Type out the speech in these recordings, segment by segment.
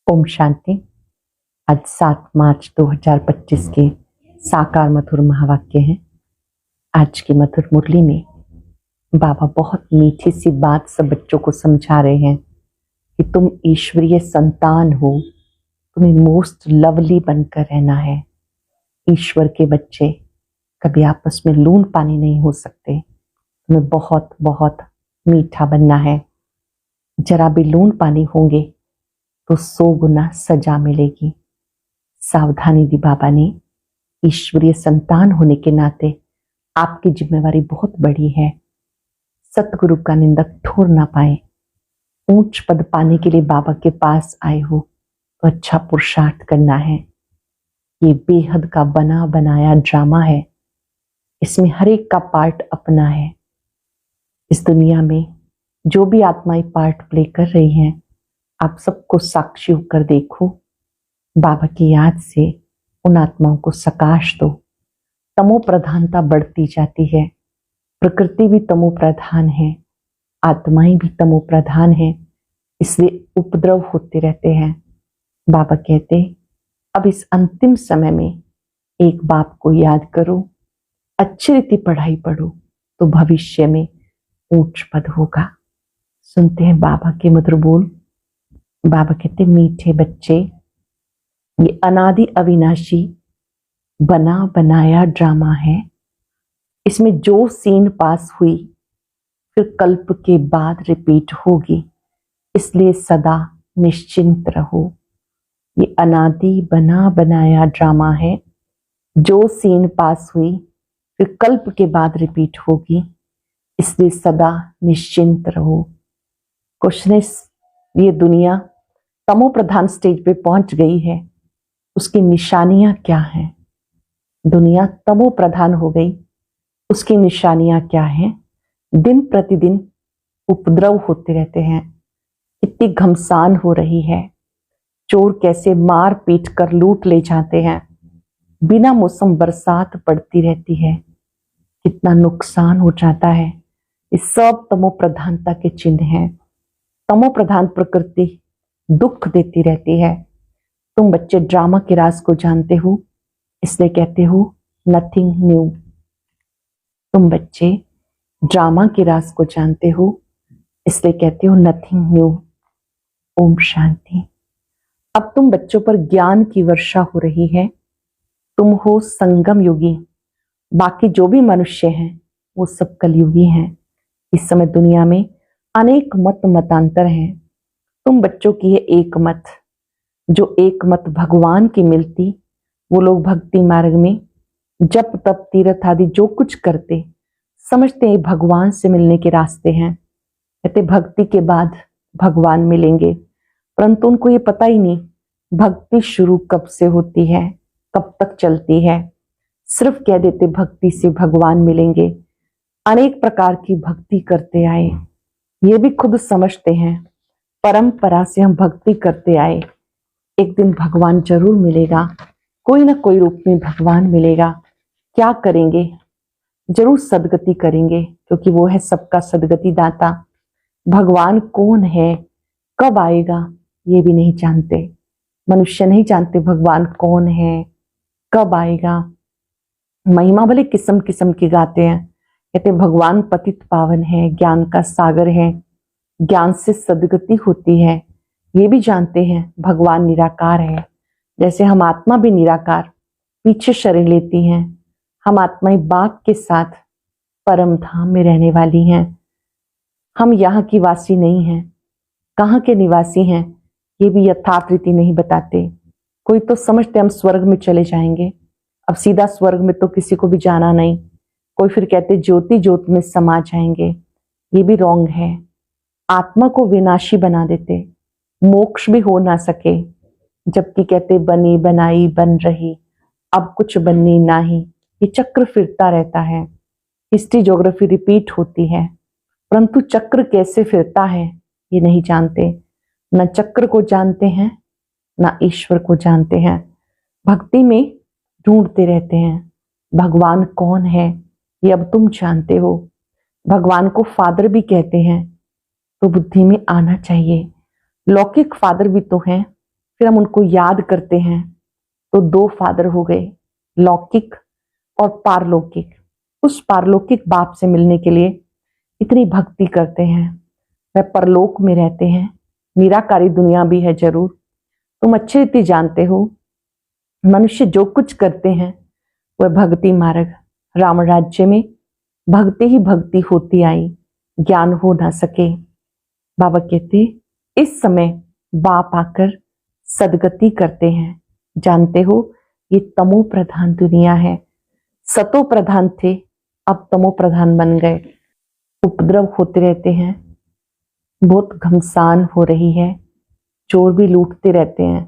ओम शांति। आज 7 मार्च 2025 के साकार मधुर महावाक्य हैं। आज की मधुर मुरली में बाबा बहुत मीठी सी बात सब बच्चों को समझा रहे हैं कि तुम ईश्वरीय संतान हो, तुम्हें मोस्ट लवली बनकर रहना है। ईश्वर के बच्चे कभी आपस में लून पानी नहीं हो सकते, तुम्हें बहुत बहुत मीठा बनना है। जरा भी लून पानी होंगे तो 100 गुना सजा मिलेगी। सावधानी दी बाबा ने। ईश्वरीय संतान होने के नाते आपकी जिम्मेवारी बहुत बड़ी है। सतगुरु का निंदक ठोर ना पाए। ऊंच पद पाने के लिए बाबा के पास आए हो तो अच्छा पुरुषार्थ करना है। ये बेहद का बना बनाया ड्रामा है, इसमें हर एक का पार्ट अपना है। इस दुनिया में जो भी आत्माएं पार्ट प्ले कर रही हैं, आप सबको साक्षी होकर देखो। बाबा की याद से उन आत्माओं को सकाश दो। तमो प्रधानता बढ़ती जाती है, प्रकृति भी तमो प्रधान है, आत्माएं भी तमो प्रधान है, इसलिए उपद्रव होते रहते हैं। बाबा कहते अब इस अंतिम समय में एक बाप को याद करो, अच्छी रीति पढ़ाई पढ़ो तो भविष्य में ऊंच पद होगा। सुनते हैं बाबा के मधुर बोल। बाबा कहते मीठे बच्चे, ये अनादि अविनाशी बना बनाया ड्रामा है। इसमें जो सीन पास हुई फिर कल्प के बाद रिपीट होगी, इसलिए सदा निश्चिंत रहो। ये अनादि बना बनाया ड्रामा है। जो सीन पास हुई फिर कल्प के बाद रिपीट होगी, इसलिए सदा निश्चिंत रहो। क्वेश्चन, ये दुनिया तमो प्रधान स्टेज पे पहुंच गई है, उसकी निशानियां क्या हैं? दुनिया तमो प्रधान हो गई, उसकी निशानियां क्या हैं? दिन प्रतिदिन उपद्रव होते रहते हैं, कितनी घमसान हो रही है। चोर कैसे मार पीट कर लूट ले जाते हैं, बिना मौसम बरसात पड़ती रहती है, कितना नुकसान हो जाता है। ये सब तमो प्रधानता के चिन्ह हैं। तमो प्रधान प्रकृति दुख देती रहती है। तुम बच्चे ड्रामा के राज को जानते हो, इसलिए कहते हो नथिंग न्यू। तुम बच्चे ड्रामा के राज को जानते हो, इसलिए कहते हो नथिंग न्यू। ओम शांति। अब तुम बच्चों पर ज्ञान की वर्षा हो रही है। तुम हो संगम युगी, बाकी जो भी मनुष्य हैं वो सब कलयुगी हैं। इस समय दुनिया में अनेक मतांतर हैं। तुम बच्चों की है एक मत। जो एक मत भगवान की मिलती, वो लोग भक्ति मार्ग में जप तप तीर्थ आदि जो कुछ करते समझते हैं भगवान से मिलने के रास्ते हैं। कहते भक्ति के बाद भगवान मिलेंगे, परंतु उनको ये पता ही नहीं भक्ति शुरू कब से होती है, कब तक चलती है। सिर्फ कह देते भक्ति से भगवान मिलेंगे। अनेक प्रकार की भक्ति करते आए, ये भी खुद समझते हैं परंपरा से हम भक्ति करते आए। एक दिन भगवान जरूर मिलेगा, कोई ना कोई रूप में भगवान मिलेगा। क्या करेंगे? जरूर सदगति करेंगे, क्योंकि वो है सबका सदगति दाता। भगवान कौन है, कब आएगा, ये भी नहीं जानते। मनुष्य नहीं जानते भगवान कौन है, कब आएगा। महिमा भले किस्म किस्म की गाते हैं, कहते भगवान पतित पावन है, ज्ञान का सागर है, ज्ञान से सदगति होती है। ये भी जानते हैं भगवान निराकार है। जैसे हम आत्मा भी निराकार पीछे शरीर लेती हैं, हम आत्माएं बाप के साथ परम धाम में रहने वाली हैं। हम यहाँ की वासी नहीं हैं, कहाँ के निवासी हैं ये भी यथार्थ रीति नहीं बताते। कोई तो समझते हम स्वर्ग में चले जाएंगे, अब सीधा स्वर्ग में तो किसी को भी जाना नहीं। कोई फिर कहते ज्योति ज्योत में समा जाएंगे, ये भी रॉन्ग है। आत्मा को विनाशी बना देते, मोक्ष भी हो ना सके, जबकि कहते बनी बनाई बन रही, अब कुछ बननी नाही। ये चक्र फिरता रहता है, हिस्ट्री ज्योग्राफी रिपीट होती है, परंतु चक्र कैसे फिरता है ये नहीं जानते। न चक्र को जानते हैं, न ईश्वर को जानते हैं। भक्ति में ढूंढते रहते हैं भगवान कौन है, ये अब तुम जानते हो। भगवान को फादर भी कहते हैं, तो बुद्धि में आना चाहिए। लौकिक फादर भी तो हैं, फिर हम उनको याद करते हैं तो दो फादर हो गए, लौकिक और पारलौकिक। उस पारलौकिक बाप से मिलने के लिए इतनी भक्ति करते हैं, वह परलोक में रहते हैं, निराकारी दुनिया भी है जरूर। तुम अच्छी रीति जानते हो मनुष्य जो कुछ करते हैं वह भक्ति मार्ग। राम राज्य में भक्ति ही भक्ति होती आई, ज्ञान हो ना सके। बाबा कहते इस समय बाप आकर सदगति करते हैं। जानते हो ये तमो प्रधान दुनिया है, सतो प्रधान थे अब तमो प्रधान बन गए। उपद्रव होते रहते हैं, बहुत घमसान हो रही है, चोर भी लूटते रहते हैं,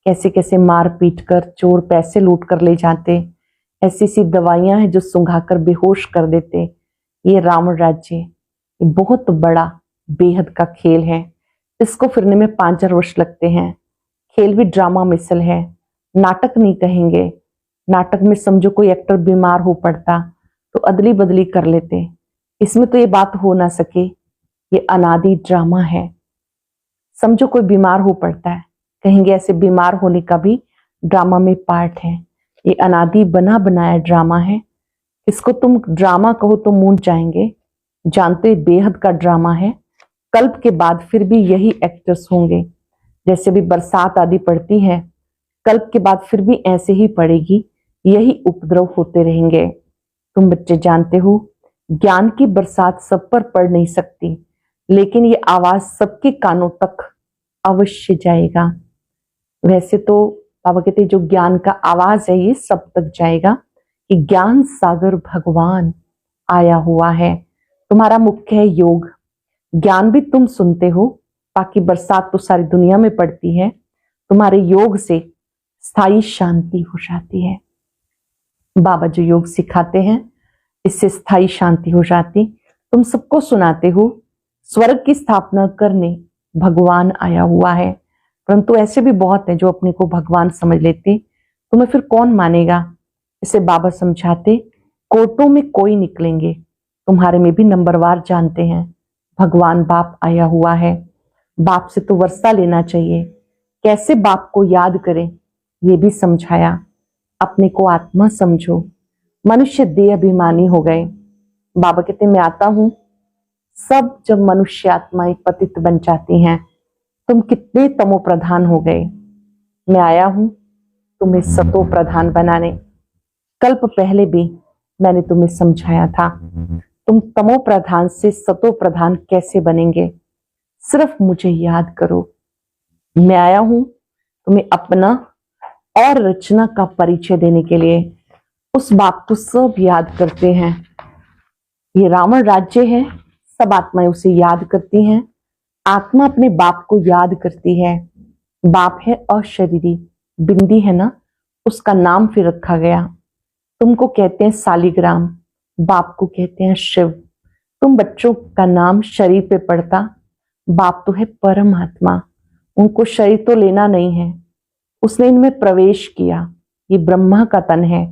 कैसे कैसे मार पीट कर चोर पैसे लूट कर ले जाते, ऐसी सी दवाइयां हैं जो सुंघाकर बेहोश कर देते। ये रावण राज्य ये बहुत बड़ा बेहद का खेल है, इसको फिरने में 5,000 वर्ष लगते हैं। खेल भी ड्रामा मिसल है, नाटक नहीं कहेंगे। नाटक में समझो कोई एक्टर बीमार हो पड़ता तो अदली बदली कर लेते, इसमें तो ये बात हो ना सके, ये अनादि ड्रामा है। समझो कोई बीमार हो पड़ता है, कहेंगे ऐसे बीमार होने का भी ड्रामा में पार्ट है। ये अनादि बना बनाया ड्रामा है, इसको तुम ड्रामा कहो तो मूंझ जाएंगे। जानते बेहद का ड्रामा है, कल्प के बाद फिर भी यही एक्टर्स होंगे। जैसे भी बरसात आदि पड़ती है, कल्प के बाद फिर भी ऐसे ही पड़ेगी, यही उपद्रव होते रहेंगे। तुम बच्चे जानते हो ज्ञान की बरसात सब पर पड़ नहीं सकती, लेकिन ये आवाज सबके कानों तक अवश्य जाएगा। वैसे तो बाबा कहते जो ज्ञान का आवाज है ये सब तक जाएगा कि ज्ञान सागर भगवान आया हुआ है। तुम्हारा मुख्य है योग, ज्ञान भी तुम सुनते हो, बाकी बरसात तो सारी दुनिया में पड़ती है। तुम्हारे योग से स्थायी शांति हो जाती है। बाबा जो योग सिखाते हैं इससे स्थायी शांति हो जाती। तुम सबको सुनाते हो स्वर्ग की स्थापना करने भगवान आया हुआ है, परंतु ऐसे भी बहुत है जो अपने को भगवान समझ लेते, तुम्हें फिर कौन मानेगा। इसे बाबा समझाते कोर्टों में कोई निकलेंगे, तुम्हारे में भी नंबरवार जानते हैं भगवान बाप आया हुआ है। बाप से तो वर्षा लेना चाहिए, कैसे बाप को याद करें ये भी समझाया। अपने को आत्मा समझो, मनुष्य देह अभिमानी हो गए। बाबा कहते मैं आता हूं, सब जब मनुष्य आत्माएं पतित बन जाती हैं, तुम कितने तमो प्रधान हो गए। मैं आया हूं तुम्हें सतो प्रधान बनाने। कल्प पहले भी मैंने तुम्हें समझाया था, तुम तमो प्रधान से सतो प्रधान कैसे बनेंगे। सिर्फ मुझे याद करो। मैं आया हूं तुम्हें अपना और रचना का परिचय देने के लिए। उस बाप को सब याद करते हैं। ये रावण राज्य है, सब आत्माएं उसे याद करती हैं। आत्मा अपने बाप को याद करती है। बाप है अशरीरी, बिंदी है ना, उसका नाम फिर रखा गया। तुमको कहते हैं सालिग्राम, बाप को कहते हैं शिव। तुम बच्चों का नाम शरीर पे पड़ता, बाप तो है परमात्मा, उनको शरीर तो लेना नहीं है, उसने इनमें प्रवेश किया। ये ब्रह्मा का तन है,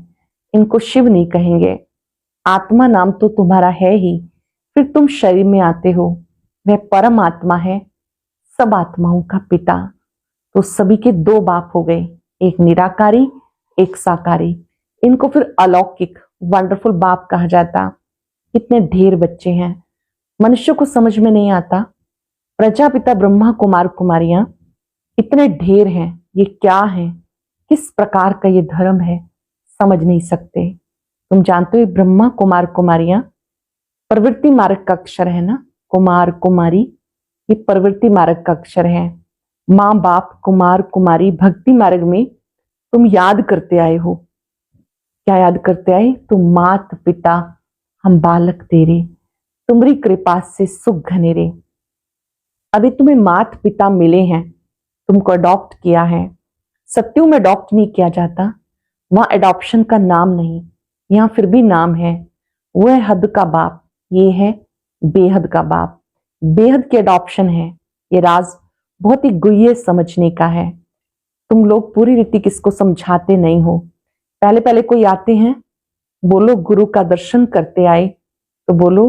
इनको शिव नहीं कहेंगे। आत्मा नाम तो तुम्हारा है ही, फिर तुम शरीर में आते हो, वह परमात्मा है, सब आत्माओं का पिता। तो सभी के दो बाप हो गए, एक निराकारी एक साकारी। इनको फिर अलौकिक वंडरफुल बाप कहा जाता। कितने ढेर बच्चे हैं, मनुष्य को समझ में नहीं आता। प्रजापिता ब्रह्मा कुमार कुमारियां इतने ढेर हैं, ये क्या है, किस प्रकार का ये धर्म है, समझ नहीं सकते। तुम जानते हो ब्रह्मा कुमार कुमारियां प्रवृत्ति मार्ग का अक्षर है ना, कुमार कुमारी ये प्रवृत्ति मार्ग का अक्षर है। माँ बाप कुमार कुमारी भक्ति मार्ग में तुम याद करते आए हो। क्या याद करते आए? तुम मात पिता हम बालक तेरे, तुम्हारी कृपा से सुख घनेरे। अभी तुम्हें मात पिता मिले हैं, तुमको अडॉप्ट किया है। सत्यों में अडॉप्ट नहीं किया जाता, वहां एडॉप्शन का नाम नहीं, यहाँ फिर भी नाम है। वो है हद का बाप, ये है बेहद का बाप। बेहद की एडॉप्शन है, ये राज बहुत ही गुह्य समझने का है। तुम लोग पूरी रीति किसको समझाते नहीं हो। पहले पहले कोई आते हैं, बोलो गुरु का दर्शन करते आए, तो बोलो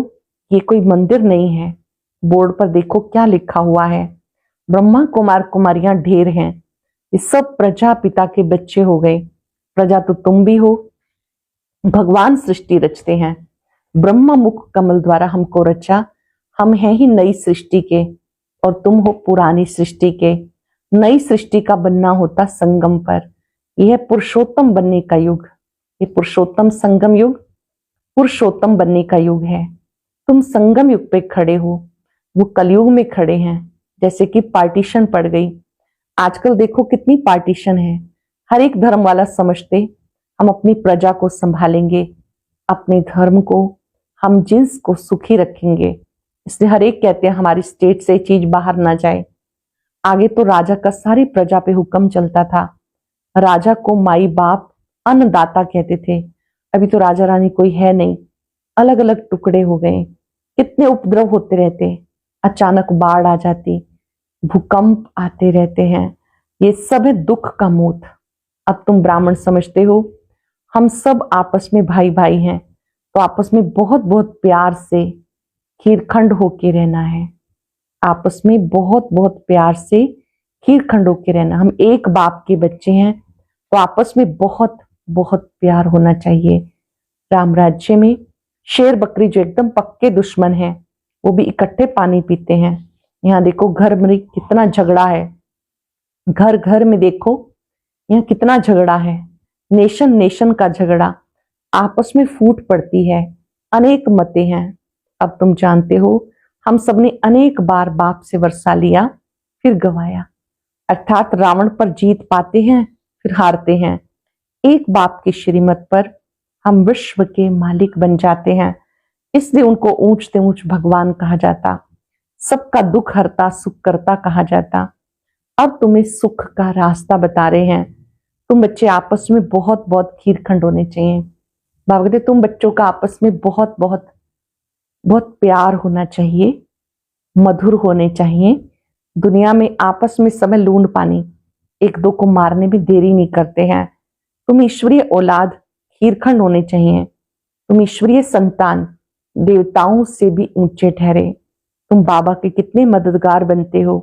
ये कोई मंदिर नहीं है, बोर्ड पर देखो क्या लिखा हुआ है। ब्रह्मा कुमार कुमारियां ढेर हैं, ये सब प्रजापिता के बच्चे हो गए। प्रजा तो तुम भी हो। भगवान सृष्टि रचते हैं, ब्रह्मा मुख कमल द्वारा हमको रचा। हम हैं ही नई सृष्टि के और तुम हो पुरानी सृष्टि के। नई सृष्टि का बनना होता संगम पर। यह पुरुषोत्तम बनने का युग, ये पुरुषोत्तम संगम युग पुरुषोत्तम बनने का युग है। तुम संगम युग पे खड़े हो, वो कलयुग में खड़े हैं। जैसे कि पार्टीशन पड़ गई। आजकल देखो कितनी पार्टीशन है। हर एक धर्म वाला समझते हम अपनी प्रजा को संभालेंगे, अपने धर्म को, हम जिन्स को सुखी रखेंगे, इसलिए हर एक कहते हैं हमारी स्टेट से चीज बाहर ना जाए। आगे तो राजा का सारी प्रजा पे हुक्म चलता था। राजा को माई बाप अन्नदाता कहते थे। अभी तो राजा रानी कोई है नहीं, अलग अलग टुकड़े हो गए। कितने उपद्रव होते रहते, अचानक बाढ़ आ जाती, भूकंप आते रहते हैं। ये सब है दुख का मूत। अब तुम ब्राह्मण समझते हो हम सब आपस में भाई भाई हैं, तो आपस में बहुत बहुत प्यार से खीरखंड होके रहना है। आपस में बहुत बहुत प्यार से खीरखंड होके रहना। हम एक बाप के बच्चे हैं, तो आपस में बहुत बहुत प्यार होना चाहिए। राम राज्य में शेर बकरी जो एकदम पक्के दुश्मन हैं, वो भी इकट्ठे पानी पीते हैं। यहाँ देखो घर में कितना झगड़ा है, घर घर में देखो यहाँ कितना झगड़ा है। नेशन नेशन का झगड़ा, आपस में फूट पड़ती है, अनेक मतें हैं। अब तुम जानते हो हम सबने अनेक बार बाप से वर्षा लिया फिर गवाया, अर्थात रावण पर जीत पाते हैं फिर हारते हैं। एक बाप की श्रीमत पर हम विश्व के मालिक बन जाते हैं, इसलिए उनको ऊंच से ऊंच भगवान कहा जाता, सबका दुख हरता सुख करता कहा जाता। अब तुम्हें सुख का रास्ता बता रहे हैं। तुम बच्चे आपस में बहुत बहुत खीरखंड होने चाहिए। बाबा कहते तुम बच्चों का आपस में बहुत बहुत बहुत प्यार होना चाहिए, मधुर होने चाहिए। दुनिया में आपस में समय लूंड पानी, एक दो को मारने में देरी नहीं करते हैं। तुम ईश्वरीय औलाद खीरखंड होने चाहिए। तुम ईश्वरीय संतान, देवताओं से भी ऊंचे ठहरे। तुम बाबा के कितने मददगार बनते हो,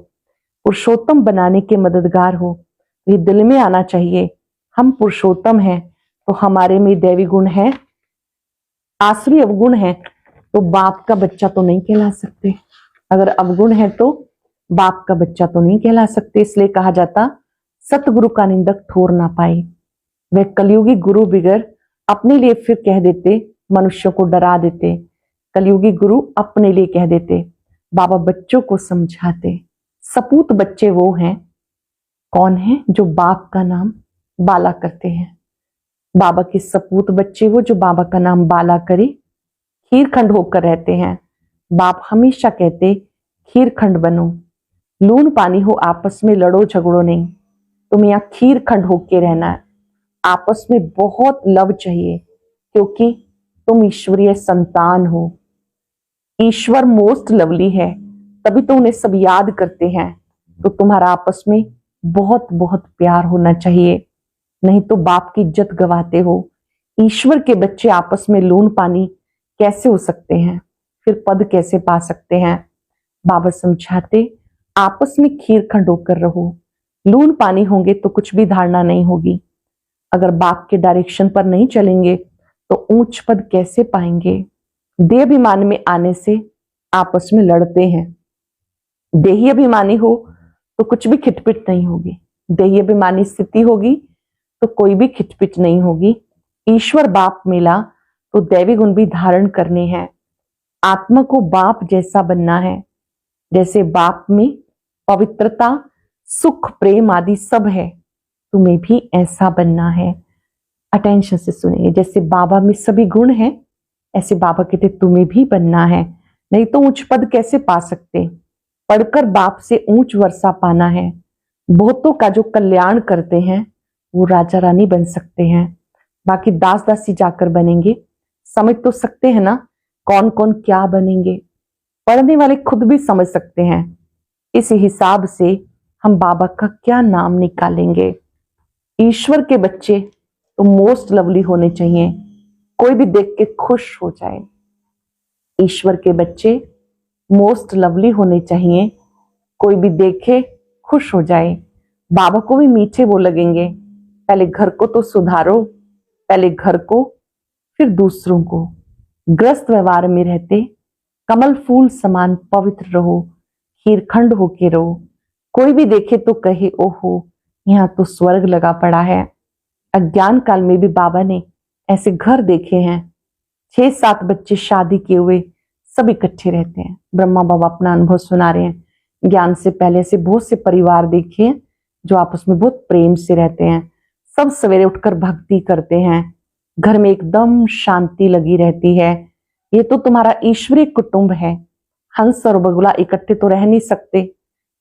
पुरुषोत्तम बनाने के मददगार हो। ये दिल में आना चाहिए हम पुरुषोत्तम हैं तो हमारे में दैवी गुण है, आसुरी अवगुण है तो बाप का बच्चा तो नहीं कहला सकते। अगर अवगुण है तो बाप का बच्चा तो नहीं कहला सकते। इसलिए कहा जाता सतगुरु का निंदक ठोर ना पाए। वह कलयुगी गुरु बिगर अपने लिए फिर कह देते, मनुष्यों को डरा देते। कलयुगी गुरु अपने लिए कह देते, बाबा बच्चों को समझाते। सपूत बच्चे वो हैं, कौन है जो बाप का नाम बाला करते हैं। बाबा के सपूत बच्चे वो जो बाबा का नाम बाला करे, खीरखंड होकर रहते हैं। बाप हमेशा कहते खीरखंड बनो, लून पानी हो, आपस में लड़ो झगड़ो नहीं। तुम यहाँ खीरखंड होके रहना है। आपस में बहुत लव चाहिए, क्योंकि तुम ईश्वरीय संतान हो। ईश्वर मोस्ट लवली है, तभी तो उन्हें सब याद करते हैं। तो तुम्हारा आपस में बहुत बहुत प्यार होना चाहिए, नहीं तो बाप की इज्जत गवाते हो। ईश्वर के बच्चे आपस में लून पानी कैसे हो सकते हैं, फिर पद कैसे पा सकते हैं। बाबा समझाते आपस में खीरखंड होकर रहो। लून पानी होंगे तो कुछ भी धारणा नहीं होगी। अगर बाप के डायरेक्शन पर नहीं चलेंगे तो ऊंच पद कैसे पाएंगे। देह अभिमान में आने से आपस में लड़ते हैं। देही अभिमानी हो तो कुछ भी खिटपिट नहीं होगी। देही अभिमानी स्थिति होगी तो कोई भी खिटपिट नहीं होगी। ईश्वर बाप मिला तो दैवी गुण भी धारण करने हैं। आत्मा को बाप जैसा बनना है। जैसे बाप में पवित्रता, सुख, प्रेम आदि सब है, तुम्हें भी ऐसा बनना है। अटेंशन से सुनिए, जैसे बाबा में सभी गुण हैं, ऐसे बाबा कहते तुम्हें भी बनना है। नहीं तो ऊंच पद कैसे पा सकते। पढ़कर बाप से ऊंच वर्षा पाना है। बहुतों का जो कल्याण करते हैं वो राजा रानी बन सकते हैं, बाकी दास दासी जाकर बनेंगे। समझ तो सकते हैं ना कौन कौन क्या बनेंगे। पढ़ने वाले खुद भी समझ सकते हैं। इस हिसाब से हम बाबा का क्या नाम निकालेंगे। ईश्वर के बच्चे तो मोस्ट लवली होने चाहिए, कोई भी देख के खुश हो जाए। ईश्वर के बच्चे मोस्ट लवली होने चाहिए, कोई भी देखे खुश हो जाए। बाबा को भी मीठे वो लगेंगे। पहले घर को तो सुधारो, पहले घर को फिर दूसरों को। ग्रस्त व्यवहार में रहते कमल फूल समान पवित्र रहो, हीरखंड होके रहो। कोई भी देखे तो कहे ओहो, यहाँ तो स्वर्ग लगा पड़ा है। अज्ञान काल में भी बाबा ने ऐसे घर देखे हैं, 6-7 बच्चे शादी किए हुए सब इकट्ठे रहते हैं। ब्रह्मा बाबा अपना अनुभव सुना रहे हैं। ज्ञान से पहले से बहुत से परिवार देखे हैं जो आपस में बहुत प्रेम से रहते हैं। सब सवेरे उठकर भक्ति करते हैं, घर में एकदम शांति लगी रहती है। ये तो तुम्हारा ईश्वरीय कुटुंब है। हंस और बगुला इकट्ठे तो रह नहीं सकते,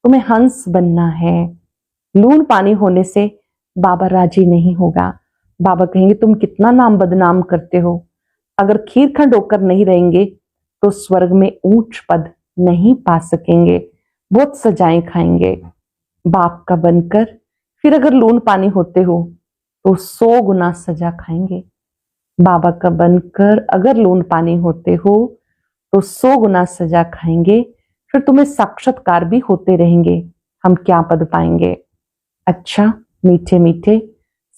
तुम्हें हंस बनना है। लून पानी होने से बाबा राजी नहीं होगा। बाबा कहेंगे तुम कितना नाम बदनाम करते हो। अगर खीरखंड होकर नहीं रहेंगे तो स्वर्ग में ऊंच पद नहीं पा सकेंगे, बहुत सजाएं खाएंगे। बाप का बनकर फिर अगर लून पानी होते हो तो 100 गुना सजा खाएंगे। बाबा का बनकर अगर लून पानी होते हो तो 100 गुना सजा खाएंगे। फिर तुम्हें साक्षात्कार भी होते रहेंगे, हम क्या पद पाएंगे। अच्छा मीठे मीठे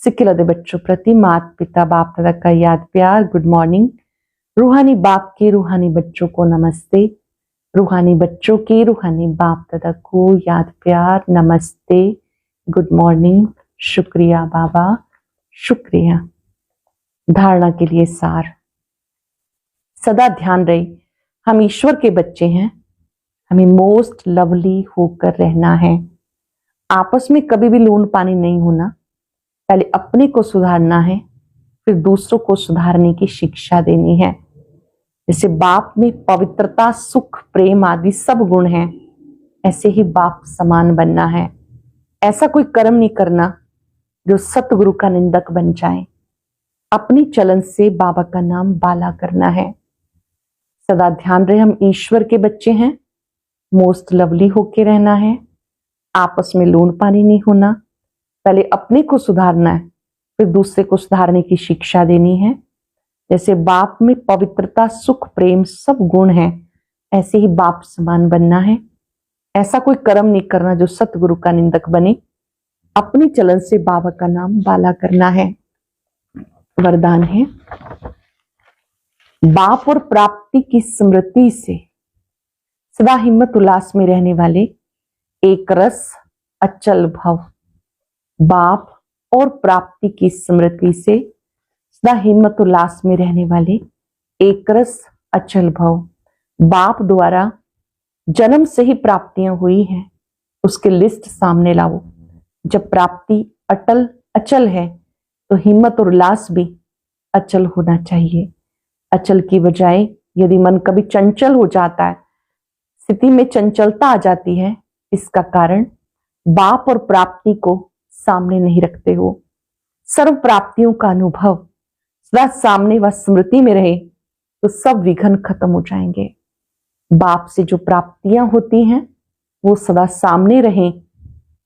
सिक्किलदे बच्चों प्रति माता पिता बाप दादा का याद प्यार गुड मॉर्निंग। रूहानी बाप के रूहानी बच्चों को नमस्ते, रूहानी बच्चों के रूहानी बाप दादा को याद प्यार नमस्ते, गुड मॉर्निंग। शुक्रिया बाबा, शुक्रिया। धारणा के लिए सार, सदा ध्यान रहे हम ईश्वर के बच्चे हैं, हमें मोस्ट लवली होकर रहना है। आपस में कभी भी लून पानी नहीं होना। पहले अपने को सुधारना है, फिर दूसरों को सुधारने की शिक्षा देनी है। जैसे बाप में पवित्रता सुख प्रेम आदि सब गुण हैं, ऐसे ही बाप समान बनना है। ऐसा कोई कर्म नहीं करना जो सतगुरु का निंदक बन जाए। अपनी चलन से बाबा का नाम बाला करना है। सदा ध्यान रहे हम ईश्वर के बच्चे हैं, मोस्ट लवली होके रहना है। आपस में लून पानी नहीं होना। पहले अपने को सुधारना है, फिर दूसरे को सुधारने की शिक्षा देनी है। जैसे बाप में पवित्रता सुख प्रेम सब गुण हैं, ऐसे ही बाप समान बनना है। ऐसा कोई कर्म नहीं करना जो सतगुरु का निंदक बने। अपनी चलन से बाबा का नाम बाला करना है। वरदान है, बाप और प्राप्ति की स्मृति से सदा हिम्मत उल्लास में रहने वाले एक रस अचल भव। बाप और प्राप्ति की स्मृति से सदा हिम्मत उल्लास में रहने वाले एक रस अचल भव। बाप द्वारा जन्म से ही प्राप्तियां हुई हैं, उसके लिस्ट सामने लाओ। जब प्राप्ति अटल अचल है तो हिम्मत और उल्लास भी अचल होना चाहिए। अचल की बजाय यदि मन कभी चंचल हो जाता है, स्थिति में चंचलता आ जाती है, इसका कारण बाप और प्राप्ति को सामने नहीं रखते हो। सर्व प्राप्तियों का अनुभव सदा सामने व स्मृति में रहे तो सब विघ्न खत्म हो जाएंगे। बाप से जो प्राप्तियां होती हैं वो सदा सामने रहें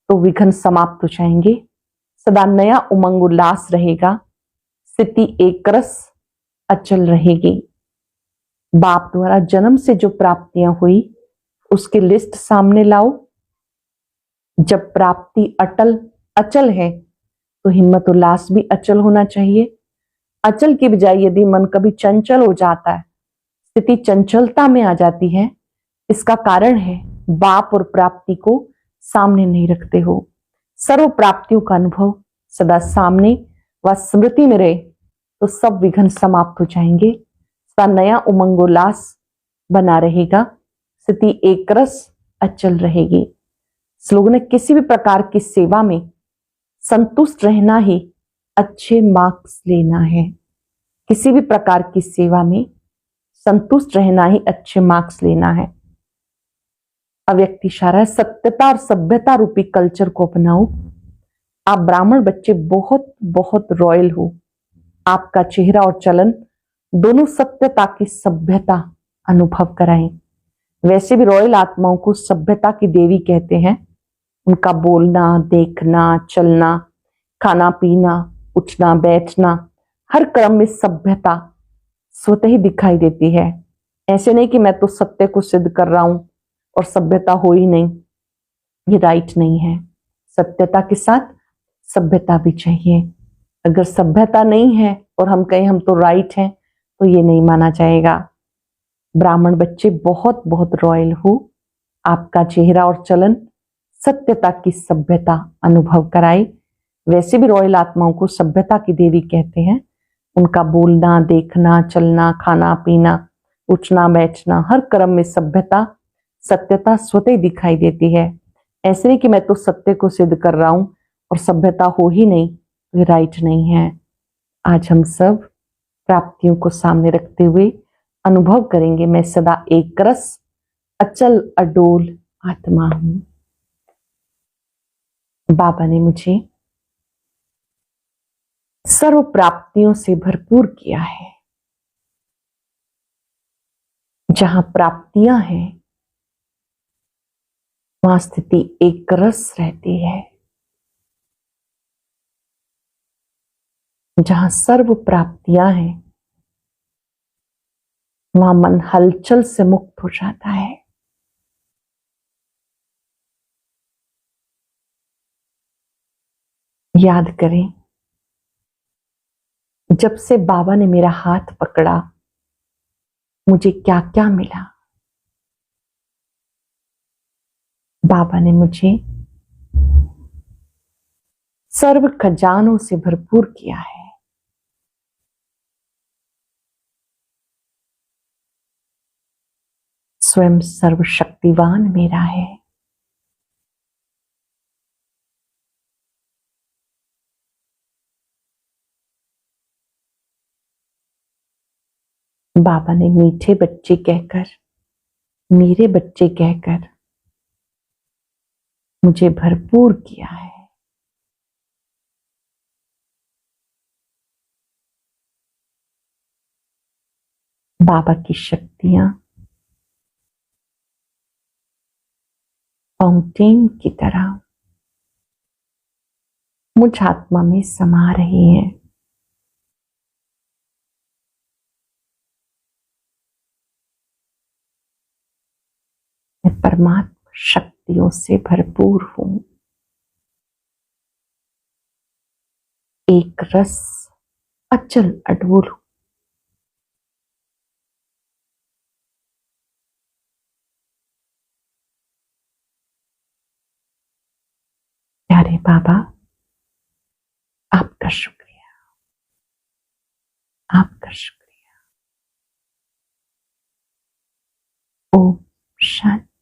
तो विघ्न समाप्त हो जाएंगे। सदा नया उमंग उल्लास रहेगा, स्थिति एक रस अचल रहेगी। बाप द्वारा जन्म से जो प्राप्तियां हुई उसकी लिस्ट सामने लाओ। जब प्राप्ति अटल अचल है तो हिम्मत उल्लास भी अचल होना चाहिए। अचल की बजाय यदि मन कभी चंचल हो जाता है, स्थिति चंचलता में आ जाती है, इसका कारण है बाप और प्राप्ति को सामने नहीं रखते हो। सर्व प्राप्तियों का अनुभव सदा सामने व स्मृति में रहे तो सब विघ्न समाप्त हो जाएंगे। सदा नया उमंग उल्लास बना रहेगा, स्थिति एक रस अचल रहेगी। स्लोगन है, किसी भी प्रकार की सेवा में संतुष्ट रहना ही अच्छे मार्क्स लेना है। किसी भी प्रकार की सेवा में संतुष्ट रहना ही अच्छे मार्क्स लेना है। अव्यक्त इशारा है, सत्यता और सभ्यता रूपी कल्चर को अपनाओ। आप ब्राह्मण बच्चे बहुत बहुत रॉयल हो। आपका चेहरा और चलन दोनों सत्यता की सभ्यता अनुभव कराएं। वैसे भी रॉयल आत्माओं को सभ्यता की देवी कहते हैं। उनका बोलना, देखना, चलना, खाना पीना, उठना बैठना, हर क्रम में सभ्यता स्वतः ही दिखाई देती है। ऐसे नहीं कि मैं तो सत्य को सिद्ध कर रहा हूं और सभ्यता हो ही नहीं, ये राइट नहीं है। सत्यता के साथ सभ्यता भी चाहिए। अगर सभ्यता नहीं है और हम कहें हम तो राइट हैं, तो ये नहीं माना जाएगा। ब्राह्मण बच्चे बहुत बहुत रॉयल हो, आपका चेहरा और चलन सत्यता की सभ्यता अनुभव कराए। वैसे भी रॉयल आत्माओं को सभ्यता की देवी कहते हैं। उनका बोलना, देखना, चलना, खाना पीना, उठना बैठना, हर कर्म में सभ्यता सत्यता स्वतः ही दिखाई देती है। ऐसे नहीं कि मैं तो सत्य को सिद्ध कर रहा हूं और सभ्यता हो ही नहीं, ये राइट नहीं है। आज हम सब प्राप्तियों को सामने रखते हुए अनुभव करेंगे, मैं सदा एक रस अचल अडोल आत्मा हूं। बाबा ने मुझे सर्व प्राप्तियों से भरपूर किया है। जहां प्राप्तियां हैं वहां स्थिति एक रस रहती है। जहां सर्व प्राप्तियां हैं वहां मन हलचल से मुक्त हो जाता है। याद करें, जब से बाबा ने मेरा हाथ पकड़ा मुझे क्या क्या मिला। बाबा ने मुझे सर्व खजानों से भरपूर किया है। स्वयं सर्वशक्तिवान मेरा है। बाबा ने मीठे बच्चे कहकर, मेरे बच्चे कहकर मुझे भरपूर किया है। बाबा की शक्तियां फाउंटेन की तरह मुझ आत्मा में समा रही हैं। मैं परमात्मा शक्तियों से भरपूर हूं। एक रस अचल अडोल हूं। प्यारे बाबा, आपका शुक्रिया, आपका शुक्रिया। ओम शांति।